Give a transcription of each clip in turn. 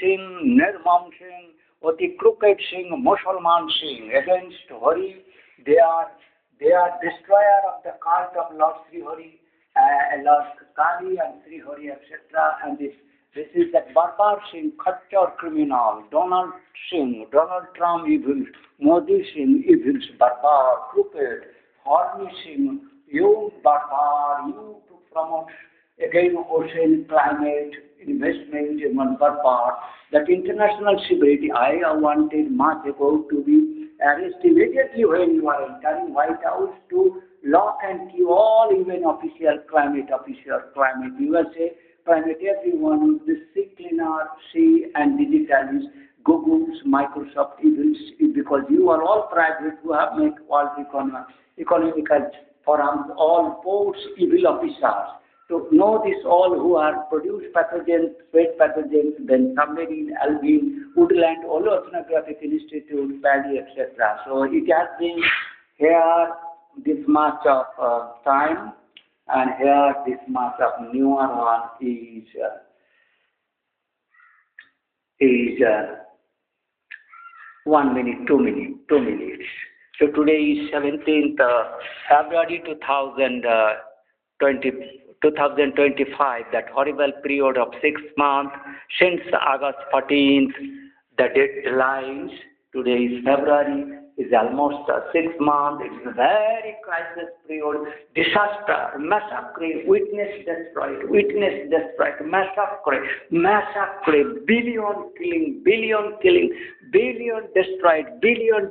Singh, Nirmam Singh, or the crooked Singh, Musalman Singh against Hari. They are destroyer of the cult of Lord Sri Hari, Lord Kali and Sri Hari, etc. And this is that Barbar Singh, Khattar criminal, Donald Singh, Donald Trump evils, Modi Singh evils, Barbar, crooked, Horny Singh, you Barbar, you to promote again ocean, climate, investment in one Barbar. That international celebrity I wanted months ago to be arrested immediately when you are entering White House to lock and key all even official climate, USA, climate, everyone, the sea cleaner, sea and digitalists, Google's, Microsoft, evils, because you are all private who have made World Economical Forums, all post evil officers. To know this all who are produce pathogens, spread pathogens, then submarine, algae, woodland, all oceanographic institute, paddy, etc. So it has been here this much of time, and here this much of newer one is 1 minute, 2 minutes, 2 minutes. So today is 17th February 2025, that horrible period of 6 months since August 14th, the deadlines. Today is February, is almost 6 months. It's a very crisis period, disaster, massacre, witness destroyed, massacre, billion killing, billion destroyed, billions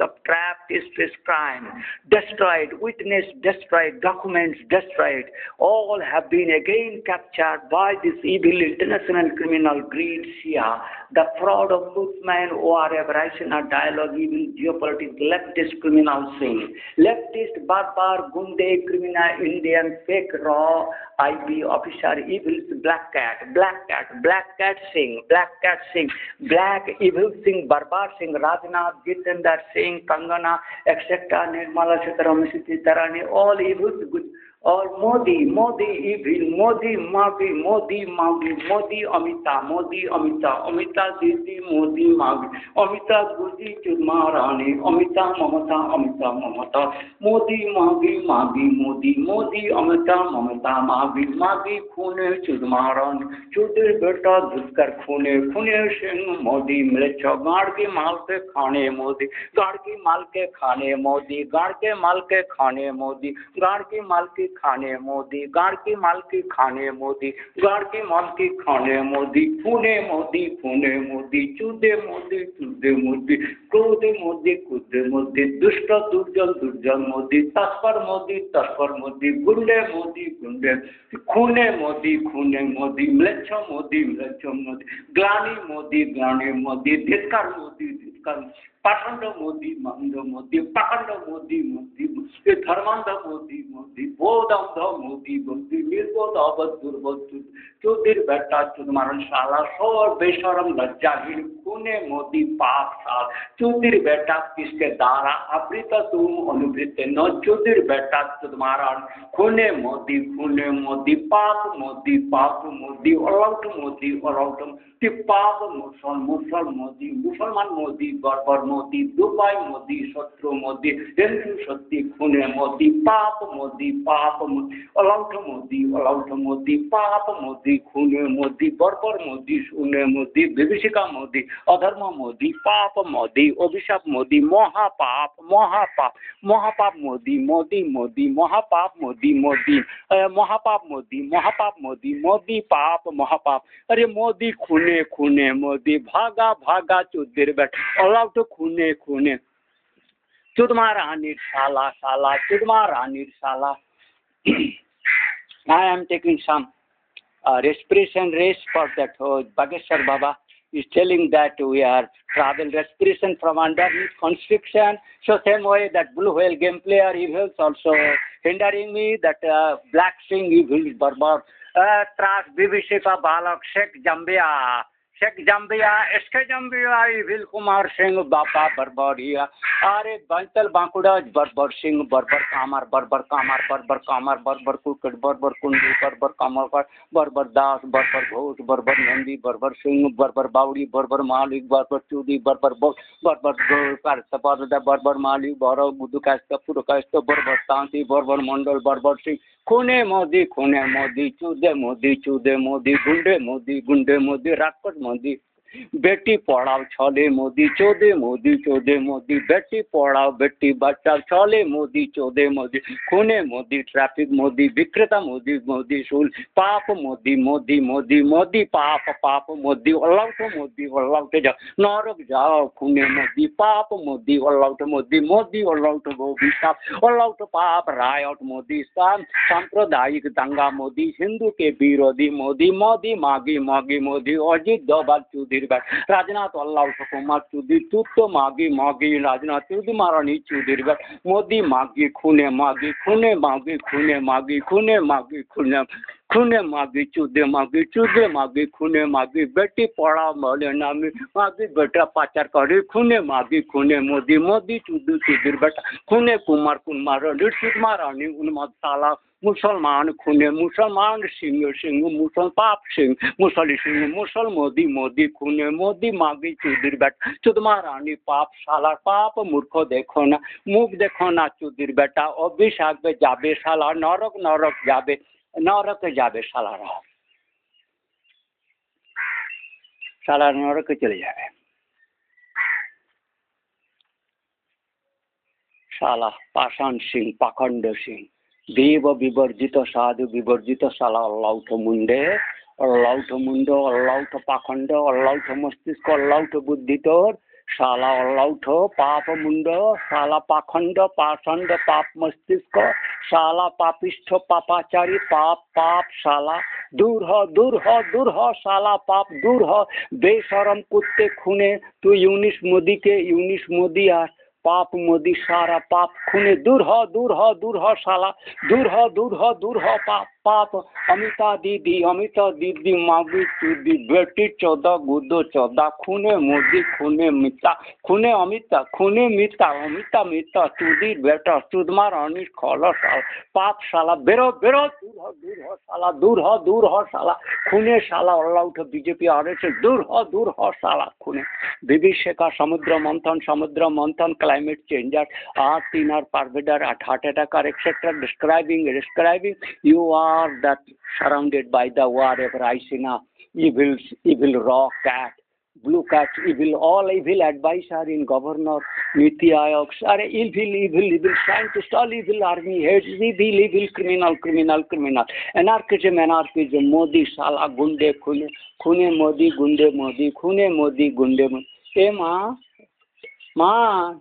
of trapped distress crime, destroyed, witness destroyed, documents destroyed, all have been again captured by this evil international criminal greed, Shia, the fraud of Bushman, ORF, rational dialogue, evil geopolitics, leftist criminal Singh, leftist barbar, gunde, criminal Indian, fake raw, IP officer, evils, black cat Singh, black evil Singh, barbar Singh, Rajnath, Jitendra Singh, Kangana, etc., Nirmala Sitaram, all evils, good. Or Modi, evil, Modi, Amita, Didi, Modi, Mavi, Amita, Gudi, Chudmarani, Amita, Mamata, Modi, Amita, Mavi, Khune, Chudmaran, Chudir Beta, Duskar, Khune, Singh, Modi, Mlecha, Garki, Malke, Khane, Modi, Garki, Malke, Khane, Modi, Garke, Malke, Khane, Modi, Garki, Malke, खाने मोदी गाड़ की माल की खाने मोदी गाड़ की माल की खाने मोदी खूने मोदी चूदे मोदी क्रोधे मोदी दुष्ट दुर्जन मोदी तस्कर मोदी गुंडे खूने मोदी म्लेच्छ मोदी ग्लानी मोदी धिक्कार पाखंड मोदी पाखंड मोदी धर्मांध मोदी बोधांध मोदी निर्बोध अवध दुर्बोध चौधरी बेटा चुदमारन शाला शोर बेशरम लज्जाहीन खूने मोदी पाप साल चौधरी बेटा किसके द्वारा आवृत तुम अनुवृत्त न चौधरी बेटा चुदमारन खूने मोदी पाप मोदी अलौट पाप मुसलमान मोदी बर्बर मोदी दुबई मोदी शत्रु मोदी हिंदू शक्ति खूने मोदी पाप मोदी अलौट मोदी पाप मोदी खूने मोदी बर्बर मोदी शून्य मोदी विभीषिका मोदी अधर्म मोदी पाप मोदी अभिशाप मोदी महापाप मोदी महापाप मोदी पाप महापाप अरे मोदी खूने मोदी भागा चुदिर बैठ अलाउट खूने चुदमारा निर्शाला चुदमारा निर्शाला I am taking some respiration race for that. Bageshwar Baba is telling that we are travel respiration from underneath constriction. So same way that blue whale game player evils also hindering me, that black string evils barbar trash Vivishika Balak Sheikh Jambia Sheikh Zambia इसके Zambia will Kumar Singh बाबा बरबरिया अरे बंतल बांकुड़ा बरबर सिंह बरबर कामर बरबर कुकट बरबर कुंडी बरबर कामर बरबर दास बरबर घोष बरबर नंदी बरबर सिंह बरबर बावड़ी बरबर मालिक बरबर चूदी बरबर बरबर मालिक बर बुद्धू कास्त पुर कास्त बरबर शांति बरबर मंडल बरबर सिंह खूने मोदी चूदे मोदी गुंडे मोदी राक्षस मोदी बेटी पढ़ाओ छले मोदी चौदे मोदी बेटी पढ़ाओ बेटी बचाओ छले मोदी चौदे मोदी खूने मोदी ट्रैफिक मोदी विक्रेता मोदी शूल पाप मोदी पाप मोदी अल्लाह जाओ नरक जाओ खूने मोदी पाप मोदी अल्लाह अभिशाप अल्लाह पाप रायट मोदी सांप्रदायिक दंगा मोदी हिंदू के विरोधी मोदी मागी मोदी अजित दोभाल चौधरी राजनाथ अल्लाह कुमार चौधरी तो मागी राजनाथ चौधरी महारानी चौधरी मोदी मागी खूने मागी चूदे मागी खूने मागी बेटी पढ़ा बोले नामी मागी बेटा पाचार करे खूने मोदी चूदे बेटा खूने कुमार महारानी उन्माद साला मुसलमान खूने मुसलमान सिंह मुसल पाप सिंह मुसली सिंह मुसल मोदी खूने मोदी मागी चौधरी बेटा चुद महारानी पाप साला पाप मूर्ख देखो ना मुख देखो ना चौधरी बेटा अभिशाप पे जाबे साला नरक जाबे साला नरक चले जाए साला पाषाण सिंह पाखंड सिंह देव विवर्जित साधु विवर्जित साला अल्लाह मुंडे अल्लाह पाखंड अल्लाह मस्तिष्क अल्लाह बुद्धि तोर साला अल्लाह पाप मुंड साला पाखंड पाषंड पाप मस्तिष्क साला पापिष्ठ पापाचारी पाप साला दूर हो साला पाप दूर हो बेशरम कुत्ते खूने तू यूनिस मोदी यार पाप मोदी सारा पाप खूने दूर हो साला दूर हो पाप अमिता दीदी मागी चूदी बेटी 14 गुद्दो 14 खूने मोदी खूने अमिता चूदी बेटा चुदमा रानी खोलो साला पाप साला बेरो दूर हो साला खूने साला अल्लाह उठ बीजेपी आर से दूर हो साला खूने विभीषिका समुद्र मंथन climate change are teen are pervaded at heart attack or etc. describing you are that surrounded by the whatever I see now evil raw cat blue cat evil all evil advice are in governor Niti Aayog are evil scientist all evil army heads evil criminal anarchism Modi sala gunde khune Modi khune Modi gunde ए माँ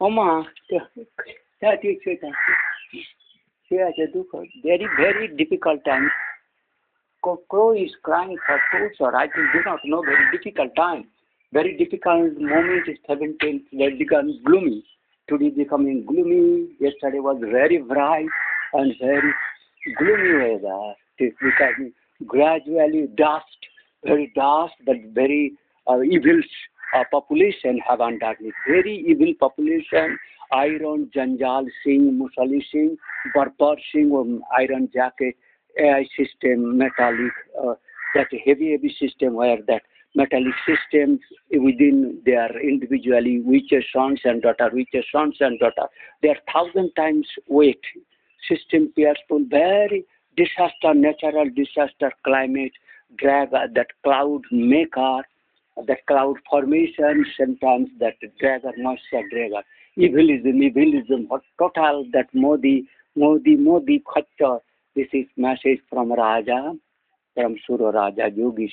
Oma, that is it. Very difficult time. Crow is crying for food, sir. I do not know. Very difficult time. Very difficult moment is 17th. That becomes gloomy. Today becoming gloomy. Yesterday was very bright and very gloomy weather. It is becoming gradually very dust, but very evil. Population have underneath very evil population. Iron Janjal Singh, Musali Singh, Barbar Singh, iron jacket, AI system, metallic, that heavy system where that metallic systems within their individually which sons and daughter. They are 1,000 times weight. System peaceful, very disaster, natural disaster, climate, drag that cloud maker. That cloud formation, sometimes that dragger, moisture dragger, evilism, total that Modi, Khacha. This is message from Raja, from Sura Raja Yogi.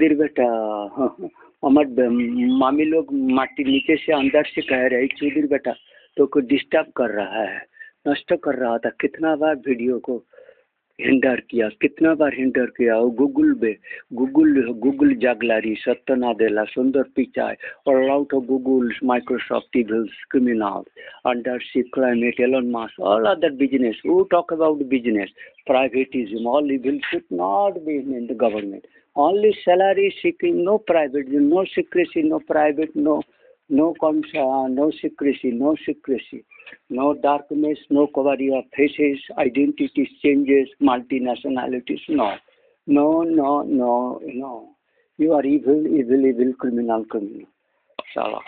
Chaudhary बेटा, हमारे मामी लोग माटी नीचे से अंदर से कह रहे चौधरी बेटा तो को डिस्टर्ब कर रहा है, नष्ट कर रहा था। कितना बार वीडियो को हिंडर किया, कितना बार हिंडर किया। और गूगल जागलारी सत्तना देला सुंदर पिचाई और out of Google Microsoft evils criminals undership climate Elon Musk all other business who talk about business privatism all evil should not be in the government, only salary seeking, no private, no secrecy, no private, no secrecy, no darkness, no covering of faces, identities changes, multinationalities, no. You are evil, criminal. Chala,